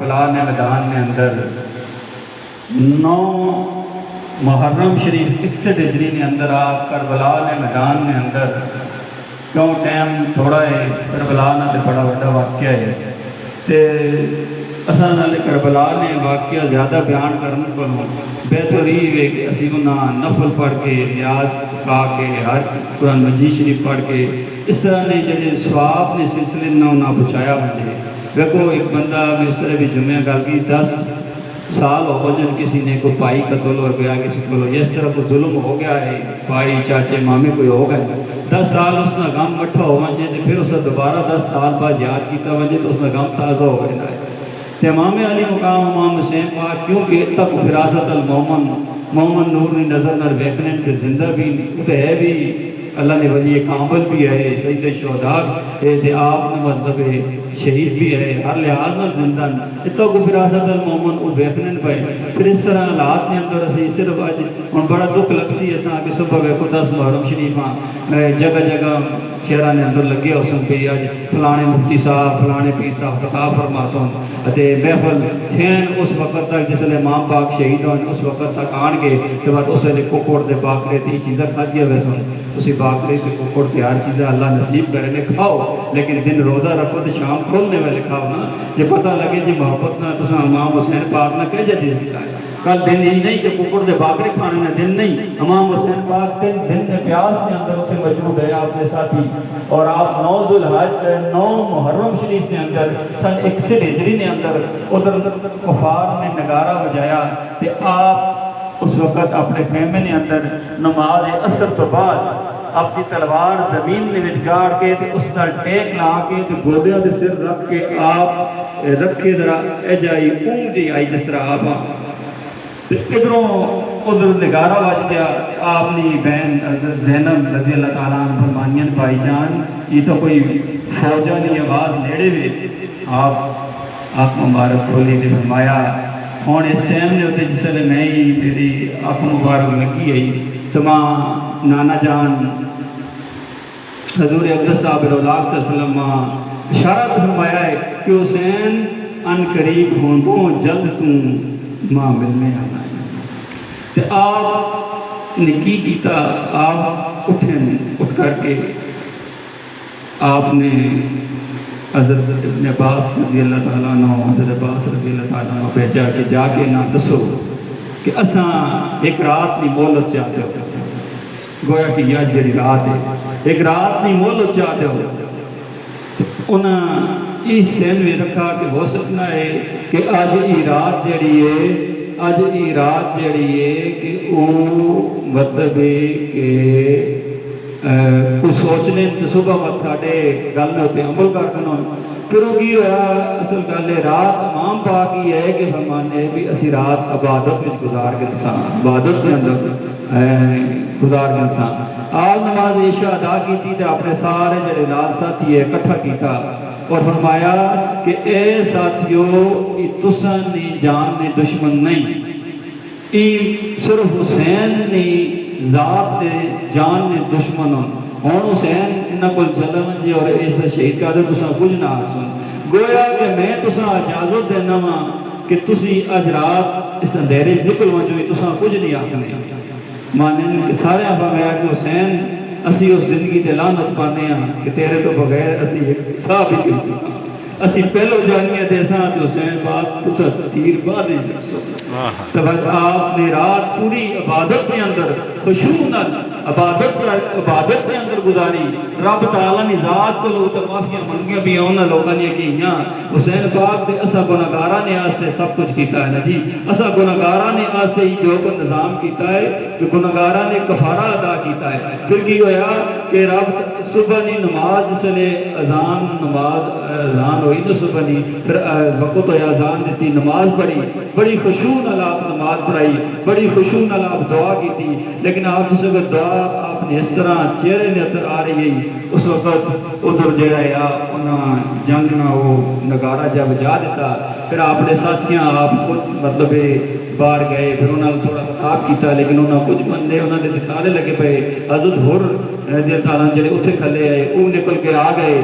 فلان میدان میں اندر 9 محرم شریف 61 ہجری نے اندر آپ کربلا نے میدان میں اندر کیوں ٹائم تھوڑا ہے کربلا نے بڑا بڑا واقعہ ہے تے اساں نال کربلا نے واقعہ زیادہ بیان کرنے کو بہتر ہی ہے کہ اسی انہاں نفل پڑھ کے نیاز پا کے ہر قرآن مجید شریف پڑھ کے اس طرح نے جڑے ثواب نے سلسلے نہ انہاں بچایا بندے دیکھو ایک بندہ میں اس طرح بھی جمعہ گل کی 10 سال ہو جن کسی نے کوئی پائی قتل ہو گیا کسی کو اس طرح کو ظلم ہو گیا ہے پائی چاچے مامے کوئی ہو گئے 10 سال اس کا غم مٹھا ہو وجے تو پھر اس دوبارہ 10 سال بعد یاد کیتا وجے تو اس کا غم تازہ ہو گیا ہے تو امام علی مقام امام حسین پاک کیونکہ تک فراست المومن مومن نور نے نظر نہ ویکھنے کے زندہ بھی ہے بھی اللہ نے ولی کامل بھی ہے سید شہداء ہے آپ نے مطلب شہید بھی ہے ہر لحاظ میں زندہ اتنا کو فراست المومن وہ ویکھنے پہ پھر اس طرح حالات نے اندر اسی صرف اج ہن بڑا دکھ لگسی اساں کہ صبح ویکھو 10 محرم شریفاں جگہ جگہ شہراں نے اندر لگے ہو سن پی اج فلانے مفتی صاحب فلانے پیر صاحب خطاب فرما سن اتے محفل ہیں اس وقت تک جس امام پاک شہید ہوئے اس وقت تک آن کے کہ بعد اس ویلے کوکڑ دے باکرے تی چیزاں کھادیاں ہوئے سن تسی باکرے تے کوکڑ تے ہر چیزاں اللہ نصیب کرے نے کھاؤ لیکن دن روزہ رکھو تے شام کھولنے والے کھاؤ نا جے پتہ لگے جی محبت نہ تساں امام حسین پاک نہ کہہ جدی کل دن ہی نہیں کہ کوکڑ دے باکرے کھانے نہ دن نہیں امام حسین پاک دن کے پیاس کے اندر اتنے موجود ہے آپ کے ساتھی اور آپ 9 ذوالحج 9 محرم شریف کے اندر سن 61 ہجری نے اندر ادھر کفار نے نگارہ بجایا کہ آپ اس وقت اپنے خیمے نے اندر نماز عصر تو بعد اپنی تلوار زمین میں گاڑ کے اس کا ٹیک لا کے گودیاں دے سر رکھ کے آپ رکھے ذرا اجائی اونگ جی آئی جس طرح آپ ادھروں ادھر نگارہ بج گیا آپ نے بہن زینب رضی اللہ تعالیٰ عنہ فرمانیاں بھائی جان یہ تو کوئی فوجہ نہیں آواز نیڑے ہوئے آپ مبارک کھولی نے فرمایا ہوں اس ٹائم نے ہوتے جس لئے میں ہی میری آپ مبارک لگی ہے تو ماں نانا جان حضور اقدس صاحب رولاک صلی اللہ علیہ وسلم اشارہ فرمایا ہے کہ حسین ان قریب ہوں تو جلد تم ماں ملنے آنا ہے تو آپ نے کی کیتا آپ اٹھ کر کے آپ نے حضرت ابن عباس رضی اللہ تعالیٰ عنہ حضرت عباس رضی اللہ تعالیٰ عنہ بھیجا کہ جا کے نہ دسو کہ اساں ایک رات نہیں مولت چاہتے ہو گویا کہ یہ جڑی رات ہے ایک رات نہیں مولت چاہتے ہو انہاں اس سین میں رکھا کہ ہو سکنا ہے کہ آج ای رات جڑی ہے کہ او مطلب ہے کہ کوئی سوچ لیں تو صبح وقت ساڑھے گل میں ہوتے عمل کر کرنا پھر وہ کی ہوا اصل گل ہے رات امام پاک ہی ہے کہ فرمانے بھی اسی رات عبادت میں گزار کے انسان عبادت کے اندر گزار کے انسان آج نماز عشاء ادا کی تھی تو اپنے سارے جڑے نال ساتھی ہے اکٹھا کیتا اور فرمایا کہ اے ساتھیو تساں دی جان نے دشمن نہیں صرف حسین نے ذات جان نے دشمن ہوں حسین انہاں کو جلن جی اور اس شہید کا دے تساں کچھ نہ سن گویا کہ میں تساں اجازت دینا وا کہ تسی اج رات اس اندھیرے نکل وجو تساں کچھ نہیں آکھنے مانن کہ سارے فرمایا کہ حسین اسی اس زندگی تے لعنت پانے ہاں کہ تیرے تو بغیر اسی ایک سا بھی نہیں سکتا اسی پہلو جانیے تے ساں تے حسین بات تساں تیر بعد نہیں تو آپ نے رات پوری عبادت کے اندر خشوع نال عبادت کے اندر گزاری رب تعالیٰ نے ذات کو لوگ تو معافیاں منگیاں بھی ہونا لوگاں نے کہیاں حسین پاک تے اسا گناہگاراں نے آستے سب کچھ کیتا ہے نا جی اسا گناہگاراں نے آستے ہی جو کو نظام کیتا ہے کہ گناہگاراں نے کفارہ ادا کیتا ہے پھر کی ہویا کہ رب صبح نہیں نماز جس لئے اذان ہوئی تو صبح نہیں پھر وقت ہویا اذان دیتی نماز پڑھی بڑی خشوع نال آپ نماز پڑھائی بڑی خشوع نال آپ دعا کی تھی لیکن آپ جس وقت دعا آپ نے اس طرح چہرے نے اتر آ رہی ہے اس وقت ادھر جڑا ہے انہاں جنگ نہ وہ نگارہ جب جا دیتا پھر آپ نے ساتھیاں آپ خود مطلب باہر گئے پھر انہوں نے تھوڑا خطاب کیتا لیکن انہوں کچھ بندے انہوں نے تالے لگے پے حضرت ہور رضی اللہ تعالیٰ جڑے اتھے کھلے آئے وہ نکل کے آ گئے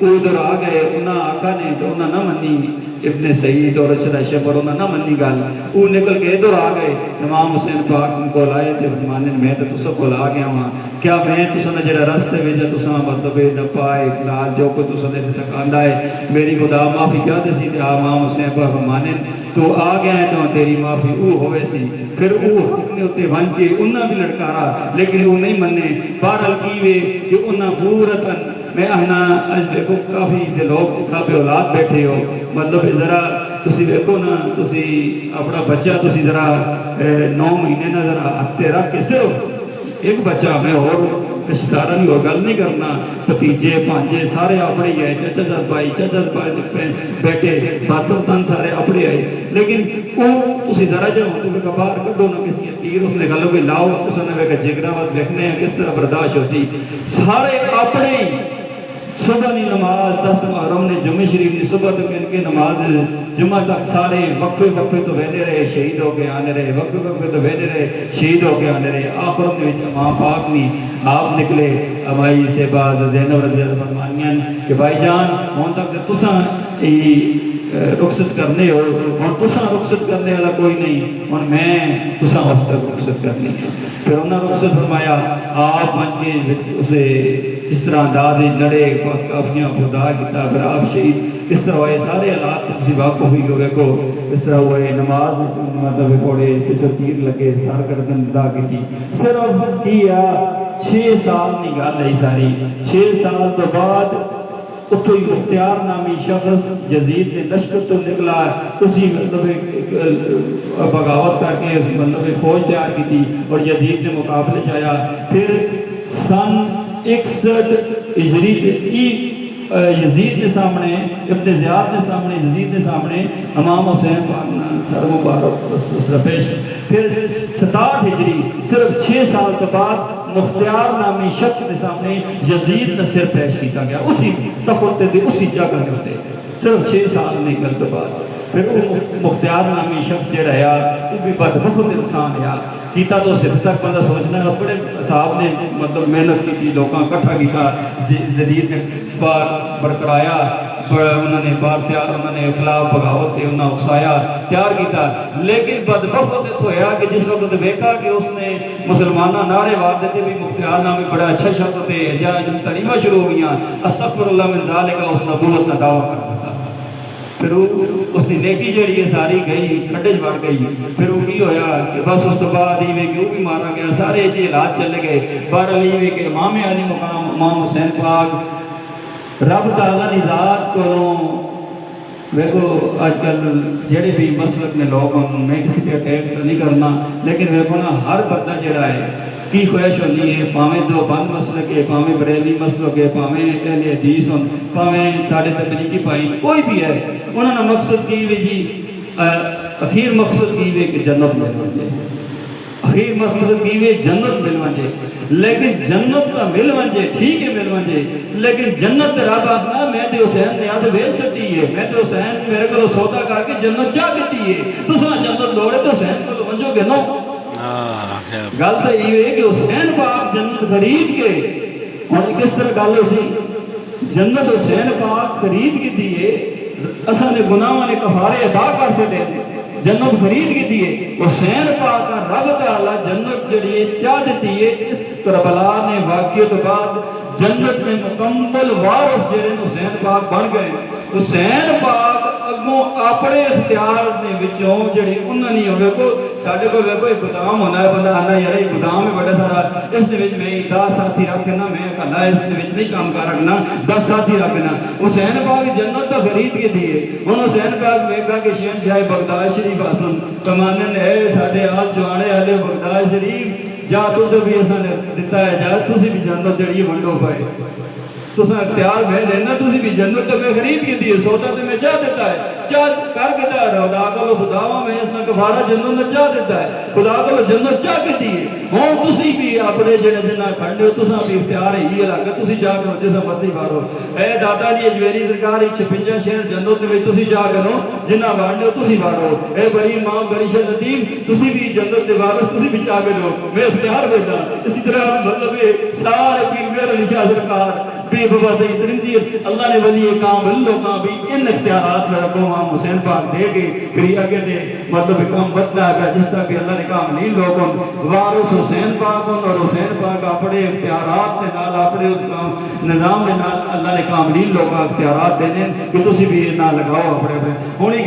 ادھر آ گئے انہاں آقا نے تو انہاں نہ منی ابن سعید اور اشرا شبر انہوں نہ منی گل وہ نکل کے ادھر آ گئے امام حسین پاک ان کو لائے تے فرمانے میں تو تسا کو لا گیا ہاں کیا میں تسا نے جڑا راستے وچ تسا مطلب ڈپا اقلال جو کو تسا نے تک آندا ہے میری خدا معافی کیا تے سی تے امام حسین پاک فرمانے تو آ گیا ہے تو تیری معافی او ہوئے سی پھر او اپنے اوتے بن کے انہاں بھی لڑکارا لیکن وہ نہیں منے بہرحال کی وے کہ انہاں پورتن میں آہنا اج دیکھو کافی لوگ صاحب اولاد بیٹھے ہو مطلب ذرا تسی دیکھو نا تسی اپنا بچہ تسی ذرا 9 مہینے نہ ذرا ہفتے رکھ کے صرف ایک بچہ میں اور رشتہ داراں دی اور گل نہیں کرنا بھتیجے بھانجے سارے اپنے ہی آئے چچا جد بھائی بیٹے باتوں تن سارے اپنے آئے لیکن وہ تسی ذرا جا ہوتے کہ باہر کڈو نہ کسی تیر اس نے گلو کہ لاؤ تسا نے کہ جگرا وقت دیکھنے ہیں کس طرح برداشت ہوتی سارے اپنے ہی صبح کی نماز 10 محرم نے جمعہ شریف نے صبح تک ان کے نماز جمعہ تک سارے وقفے وقفے تو ویلے رہے شہید ہو کے آنے رہے وقفے وقفے تو ویلے رہے شہید ہو کے آنے رہے آخرت میں امام پاک نہیں آپ نکلے امائی سے بعد زینب رضی اللہ فرمانیاں کہ بھائی جان ہون تک تساں رخصت کرنے ہو اور تساں رخصت کرنے والا کوئی نہیں اور میں تساں وقت تک رخصت کرنی ہے پھر انہوں نے رخصت فرمایا آپ بن کے اسے اس طرح انداز لڑے کافیاں خدا کیتا پھر آپ شہید اس طرح ہوئے سارے حالات کسی واقع ہوئی ہوئے کو اس طرح ہوئے نماز مطلب پڑھے پیچھے تیر لگے سر گردن ادا کی صرف کیا 6 سال کی گل ہے ساری 6 سال تو بعد اتو ہی مختار نامی شخص یزید نے لشکر تو نکلا اسی مطلب بغاوت کر کے مطلب فوج تیار کی تھی اور یزید نے مقابلے چاہیا پھر سن 61 ہجری یزید کے سامنے ابن زیاد کے سامنے یزید کے سامنے امام حسین سر مبارک پیش پھر 67 ہجری صرف 6 سال کے بعد مختار نامی شخص کے سامنے یزید نے سر پیش کیا گیا اسی تخت تے اسی جگہ کے ہوتے صرف 6 سال نکل کے بعد پھر وہ مختار نامی شخص جڑا ہے وہ بھی بدبخت انسان ہے کیتا تو صرف تک بندہ سوچنا ہے بڑے صاحب نے مطلب محنت کی تھی لوگاں کٹھا کیتا جدید نے بار برقرایا انہوں نے بار تیار انہوں نے اخلاف بغاوت کے انہوں نے اکسایا تیار کیتا لیکن بدبخت ہویا کہ جس وقت دیکھا کہ اس نے مسلمانہ نعرے وار دیتے بھی مختار نامی بڑا اچھا شخص ہوتے جب تعلیمہ شروع ہوئی استغفر اللہ من ذالک اس نبوت کا دعویٰ کرتا تھا پھر اس نے نیکی جڑی ہے ساری گئی کھڈے بڑھ گئی پھر وہ کی ہویا کہ بس اس تو بعد ہی کہ وہ بھی مارا گیا سارے جی حالات چلے گئے بہرحال یہ کہ امام علی مقام امام حسین پاک رب تعالیٰ کی ذات کو ویکو آج کل جڑے بھی مسلک نے لوگ میں کسی پہ اٹیک نہیں کرنا لیکن ویکو نا ہر بندہ جڑا ہے کی خواہش ہونی ہے پاویں دو بند مسلک ہے پاویں بریلی مسلک ہے پاویں اہل حدیث ہوں پاویں ساڑھے تبلیغی پائی کوئی بھی ہے انہوں نے مقصد کی ہوئی جی اخیر مقصد کی ہوئی کہ جنت مل ونجے اخیر مقصد کی ہوئی جنت مل ونجے لیکن جنت کا مل ونجے ٹھیک ہے مل ونجے لیکن جنت رب آخنا میں تے حسین نے آدھے بھیج سکتی ہے میں تے حسین میرے کو سودا کر کے جنت چاہ دیتی ہے تو سنا جنت دوڑے تو حسین کو ونجو گے نو گل تو یہ ہے کہ حسین پاک جنت خرید کے اور کس طرح گل ہو سی جنت حسین پاک خرید کی دیئے اصل نے گناہوں نے کفارے ادا کر سے دے جنت خرید کی دیئے حسین پاک کا رب تعالی جنت جڑیے چاہ دیتی ہے اس کربلا نے واقعے تو بعد جنت میں مکمل وارث جڑے حسین پاک بن گئے حسین پاک اگوں اپنے اختیار نے وچوں جڑی انہاں نہیں ہوے کو ساڈے کو ویکھو ایک گودام ہونا ہے بندہ آنا یار یہ گودام ہے بڑا سارا اس دے وچ میں 10 ساتھی رکھنا میں کلا اس دے وچ نہیں کام کر رکھنا 10 ساتھی رکھنا حسین پاک جنت تو خرید کے دیے ہن حسین پاک ویکھا کہ شہنشاہ بغداد شریف حسن کمانن ہے ساڈے آل جوانے والے بغداد شریف جا تو بھی اساں نے دتا ہے جا تسی بھی جنت جڑی ونڈو پائے تساں اختیار میں دینا تسی بھی جنت تو میں خرید کے دیے سودا تو میں چاہ دیتا ہے چاہ کر کے تا خدا کو خداواں میں اس نے کفارہ جنت نے چاہ دیتا ہے خدا کو جنت چاہ کے دیے ہوں تسی بھی اپنے جڑے جنہ کھڑے ہو تساں بھی اختیار ہے یہ لگا تسی جا کے جسا مرضی مارو اے داتا جی اجمیری سرکار 56 شہر جنت دے وچ تسی جا کے نو جنہ وارنے ہو تسی مارو اے بڑی امام بڑی شہ لطیف تسی بھی جنت دے وارث تسی بھی جا کے نو میں اختیار دیتا اسی طرح مطلب سارے پیر میرے علی شاہ سرکار شریف بات ترمذی اللہ نے ولی کام لوگاں بھی ان اختیارات میں رکھو امام حسین پاک دے گئے پھر آگے دے مطلب کام بدلا ہے جس تک کہ اللہ نے کام نہیں لوگوں وارث حسین پاک اور حسین پاک اپنے اختیارات کے نال اپنے اس کام نظام کے نال اللہ نے کام نہیں لوگاں اختیارات دینے کہ تسی بھی نہ لگاؤ اپنے ہونی